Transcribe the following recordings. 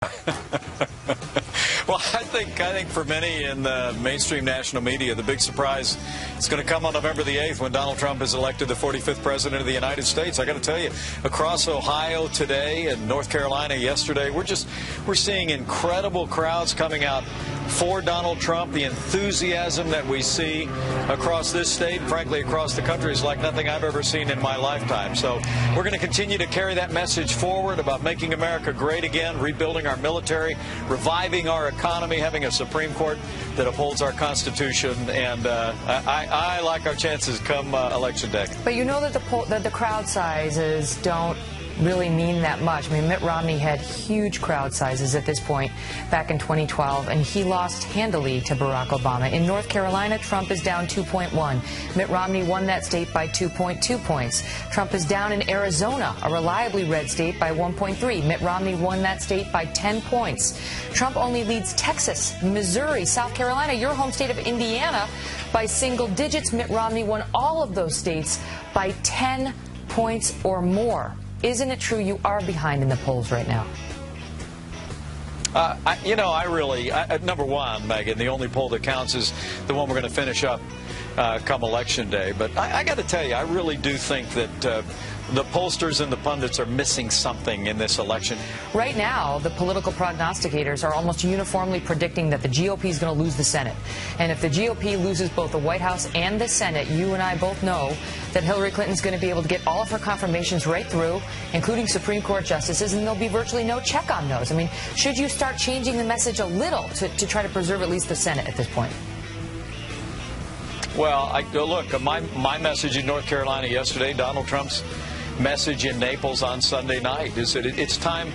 Well, I think for many in the mainstream national media, the big surprise is going to come on November the 8th when Donald Trump is elected the 45th president of the United States. I got to tell you, across Ohio today and North Carolina yesterday, we're seeing incredible crowds coming out for Donald Trump. The enthusiasm that we see across this state, frankly, across the country, is like nothing I've ever seen in my lifetime. So we're going to continue to carry that message forward about making America great again, rebuilding our military, reviving our economy, having a Supreme Court that upholds our Constitution, and I like our chances come Election Day. But you know that the crowd sizes don't really mean that much. I mean, Mitt Romney had huge crowd sizes at this point back in 2012, and he lost handily to Barack Obama. In North Carolina, Trump is down 2.1. Mitt Romney won that state by 2.2 points. Trump is down in Arizona, a reliably red state, by 1.3. Mitt Romney won that state by 10 points. Trump only leads Texas, Missouri, South Carolina, your home state of Indiana, by single digits. Mitt Romney won all of those states by 10 points or more. Isn't it true you are behind in the polls right now? Number one, Megyn, the only poll that counts is the one we're going to finish up come Election Day. But I got to tell you, I really do think that the pollsters and the pundits are missing something in this election. Right now, the political prognosticators are almost uniformly predicting that the GOP is going to lose the Senate. And if the GOP loses both the White House and the Senate, you and I both know that Hillary Clinton's going to be able to get all of her confirmations right through, including Supreme Court justices, and there'll be virtually no check on those. I mean, should you start changing the message a little to try to preserve at least the Senate at this point? Well, look, my message in North Carolina yesterday, Donald Trump's message in Naples on Sunday night, is that it's time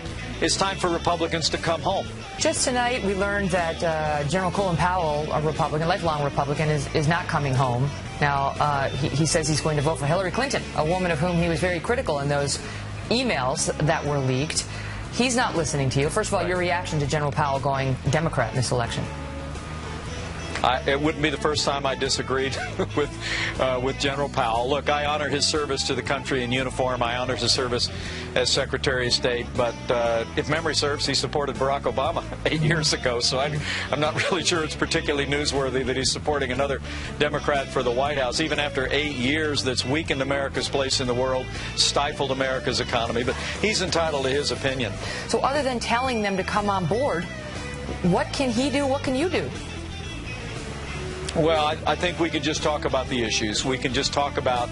for Republicans to come home. Just tonight, we learned that General Colin Powell, a Republican, lifelong Republican, is not coming home. Now, he says he's going to vote for Hillary Clinton, a woman of whom he was very critical in those emails that were leaked. He's not listening to you. First of all, your reaction to General Powell going Democrat in this election? It wouldn't be the first time I disagreed with General Powell. Look, I honor his service to the country in uniform. I honor his service as Secretary of State. But if memory serves, he supported Barack Obama 8 years ago. So I'm not really sure it's particularly newsworthy that he's supporting another Democrat for the White House, even after 8 years that's weakened America's place in the world, stifled America's economy. But he's entitled to his opinion. So other than telling them to come on board, what can he do? What can you do? Well, I think we can just talk about the issues. We can just talk about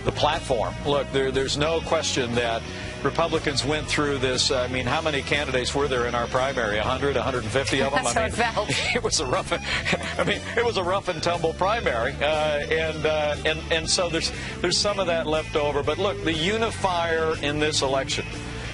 the platform. Look, there's no question that Republicans went through this. I mean, how many candidates were there in our primary? 100, 150 of them? That's how it felt. It was a rough and tumble primary, and so there's some of that left over. But look, the unifier in this election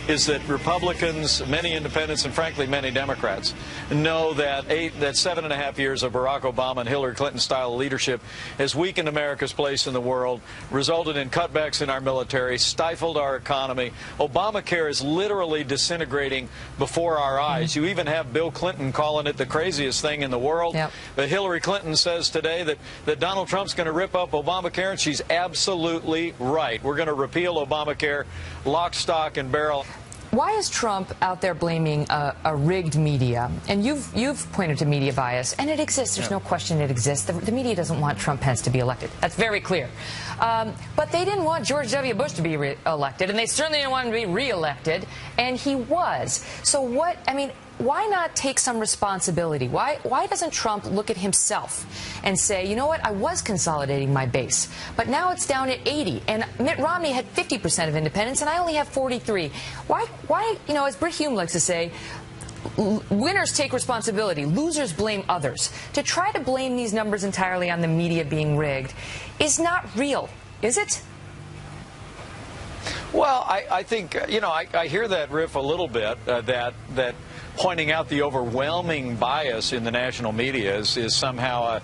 is that Republicans, many independents, and frankly many Democrats know that 7.5 years of Barack Obama and Hillary Clinton style leadership has weakened America's place in the world, resulted in cutbacks in our military, stifled our economy. Obamacare is literally disintegrating before our eyes. You even have Bill Clinton calling it the craziest thing in the world. Yep. But Hillary Clinton says today that Donald Trump's going to rip up Obamacare, and she's absolutely right. We're going to repeal Obamacare, lock, stock, and barrel. Why is Trump out there blaming a rigged media? And you've pointed to media bias, and it exists. There's no question it exists. The media doesn't want Trump Pence to be elected. That's very clear. But they didn't want George W. Bush to be elected, and they certainly didn't want him to be reelected, and he was. So what, I mean, why not take some responsibility? Why doesn't Trump look at himself and say, you know what, I was consolidating my base, but now it's down at 80, and Mitt Romney had 50% of independents, and I only have 43. Why, you know, as Britt Hume likes to say, winners take responsibility, losers blame others. To try to blame these numbers entirely on the media being rigged is not real, is it? Well, I think, you know, I hear that riff a little bit, that pointing out the overwhelming bias in the national media is somehow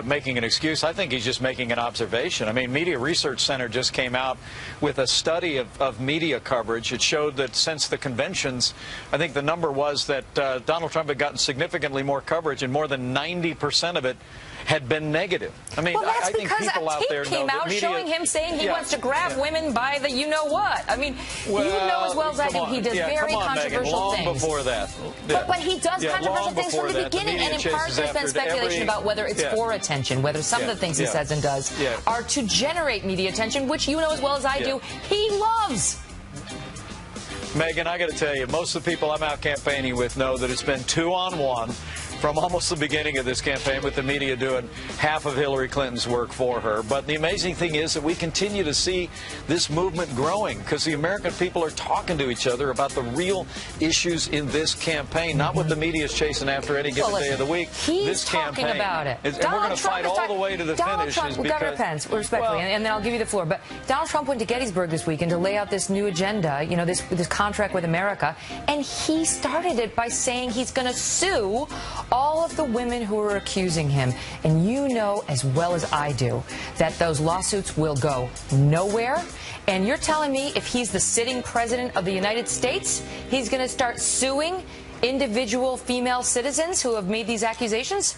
making an excuse. I think he's just making an observation. I mean, Media Research Center just came out with a study of media coverage. It showed that since the conventions, I think the number was that Donald Trump had gotten significantly more coverage, and more than 90% of it had been negative. I mean, well, that's I think because people a out tape there came know out that media, showing him saying he wants to grab women by the you-know-what. I mean, well, you know as well as I do he does very controversial Megyn, things. Long before that. But he does controversial things from the beginning, and in part there's been speculation about whether it's for attention, whether some of the things he says and does are to generate media attention, which you know as well as I do he loves. Megyn, I got to tell you, most of the people I'm out campaigning with know that it's been 2-on-1 from almost the beginning of this campaign, with the media doing half of Hillary Clinton's work for her. But the amazing thing is that we continue to see this movement growing because the American people are talking to each other about the real issues in this campaign, not what the media is chasing after any given day of the week. He's this talking campaign, about it. and we're going to fight all the way to the finish. Governor Pence, respectfully, and then I'll give you the floor. But Donald Trump went to Gettysburg this weekend to lay out this new agenda, this contract with America, and he started it by saying he's going to sue all of the women who are accusing him. And you know as well as I do that those lawsuits will go nowhere. And you're telling me if he's the sitting president of the United States, he's going to start suing individual female citizens who have made these accusations?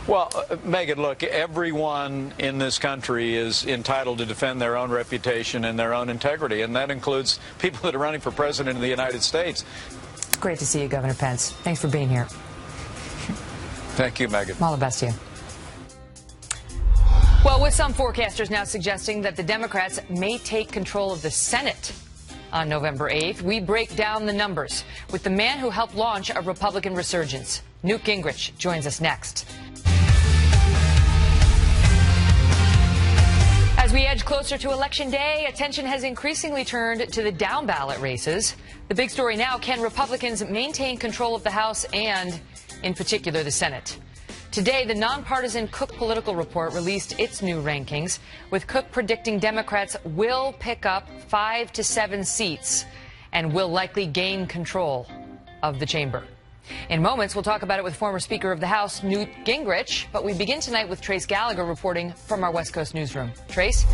Well, Megyn, look, everyone in this country is entitled to defend their own reputation and their own integrity, and that includes people that are running for president of the United States. Great to see you, Governor Pence. Thanks for being here. Thank you, Megyn. All the best to you. Well, with some forecasters now suggesting that the Democrats may take control of the Senate on November 8th, we break down the numbers with the man who helped launch a Republican resurgence. Newt Gingrich joins us next. As we edge closer to Election Day, attention has increasingly turned to the down-ballot races. The big story now, can Republicans maintain control of the House and, in particular, the Senate? Today, the nonpartisan Cook Political Report released its new rankings, with Cook predicting Democrats will pick up 5 to 7 seats and will likely gain control of the chamber. In moments, we'll talk about it with former Speaker of the House, Newt Gingrich. But we begin tonight with Trace Gallagher reporting from our West Coast newsroom. Trace?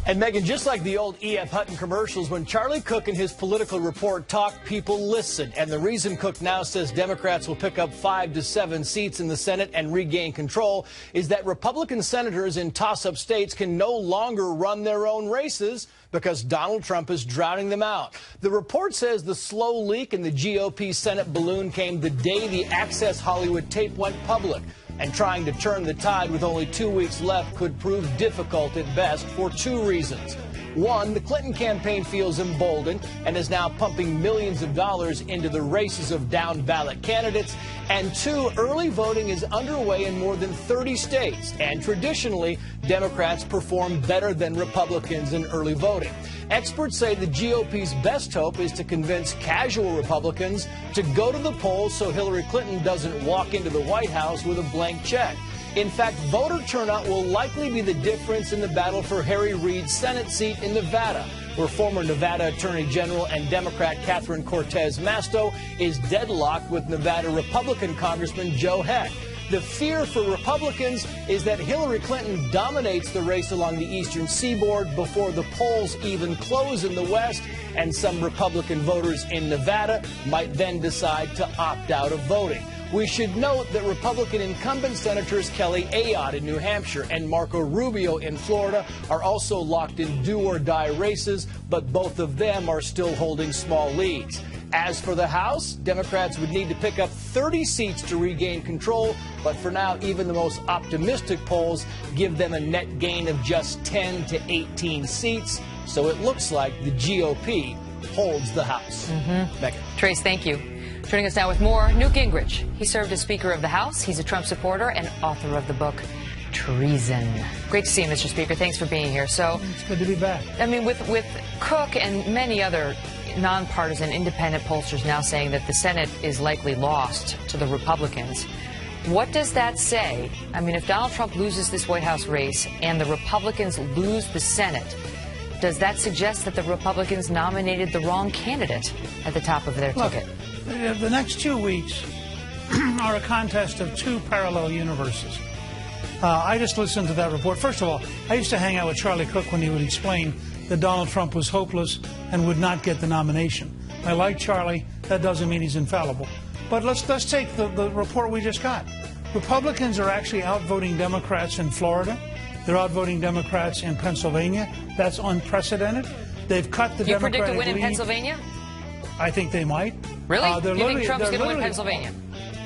And Megyn, just like the old E.F. Hutton commercials, when Charlie Cook in his political report talked, people listened. And the reason Cook now says Democrats will pick up 5 to 7 seats in the Senate and regain control is that Republican senators in toss-up states can no longer run their own races because Donald Trump is drowning them out. The report says the slow leak in the GOP Senate balloon came the day the Access Hollywood tape went public. And trying to turn the tide with only 2 weeks left could prove difficult at best for 2 reasons. One, the Clinton campaign feels emboldened and is now pumping millions of dollars into the races of down-ballot candidates. And 2, early voting is underway in more than 30 states. And traditionally, Democrats perform better than Republicans in early voting. Experts say the GOP's best hope is to convince casual Republicans to go to the polls so Hillary Clinton doesn't walk into the White House with a blank check. In fact, voter turnout will likely be the difference in the battle for Harry Reid's Senate seat in Nevada, where former Nevada Attorney General and Democrat Catherine Cortez Masto is deadlocked with Nevada Republican Congressman Joe Heck. The fear for Republicans is that Hillary Clinton dominates the race along the eastern seaboard before the polls even close in the West, and some Republican voters in Nevada might then decide to opt out of voting. We should note that Republican incumbent Senators Kelly Ayotte in New Hampshire and Marco Rubio in Florida are also locked in do-or-die races, but both of them are still holding small leads. As for the House, Democrats would need to pick up 30 seats to regain control, but for now, even the most optimistic polls give them a net gain of just 10 to 18 seats, so it looks like the GOP holds the House. Megyn. Trace, thank you. Joining us now with more, Newt Gingrich. He served as Speaker of the House. He's a Trump supporter and author of the book Treason. Great to see you, Mr. Speaker. Thanks for being here. So it's good to be back. I mean, with Cook and many other nonpartisan independent pollsters now saying that the Senate is likely lost to the Republicans, what does that say? I mean, if Donald Trump loses this White House race and the Republicans lose the Senate, does that suggest that the Republicans nominated the wrong candidate at the top of their ticket? The next 2 weeks are a contest of two parallel universes. I just listened to that report. First of all, I used to hang out with Charlie Cook when he would explain that Donald Trump was hopeless and would not get the nomination. I like Charlie. That doesn't mean he's infallible. But let's take the report we just got. Republicans are actually outvoting Democrats in Florida. They're outvoting Democrats in Pennsylvania. That's unprecedented. They've cut the Democratic You predict a win in lead. Pennsylvania? I think they might. Really? You think Trump's going to win Pennsylvania?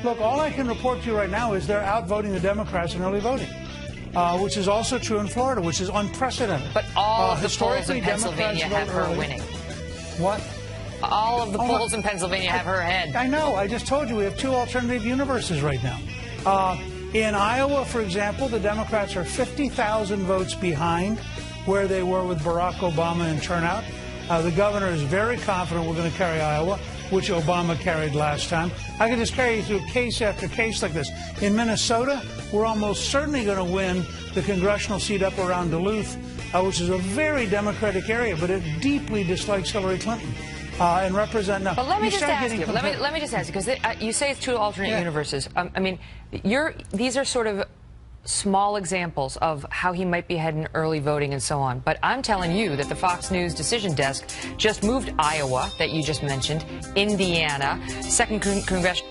Look, all I can report to you right now is they're outvoting the Democrats in early voting, which is also true in Florida, which is unprecedented. But all of the polls in Pennsylvania have her winning. What? All of the polls in Pennsylvania have her ahead. I know. I just told you we have two alternative universes right now. In Iowa, for example, the Democrats are 50,000 votes behind where they were with Barack Obama in turnout. The governor is very confident we're going to carry Iowa, which Obama carried last time. I can just carry you through case after case like this. In Minnesota, we're almost certainly going to win the congressional seat up around Duluth, which is a very Democratic area, but it deeply dislikes Hillary Clinton. And represent now. But let me just ask you. Let me just ask you, because you say it's two alternate universes. I mean, these are sort of small examples of how he might be ahead in early voting and so on. But I'm telling you that the Fox News decision desk just moved Iowa, that you just mentioned, Indiana, 2nd Congressional.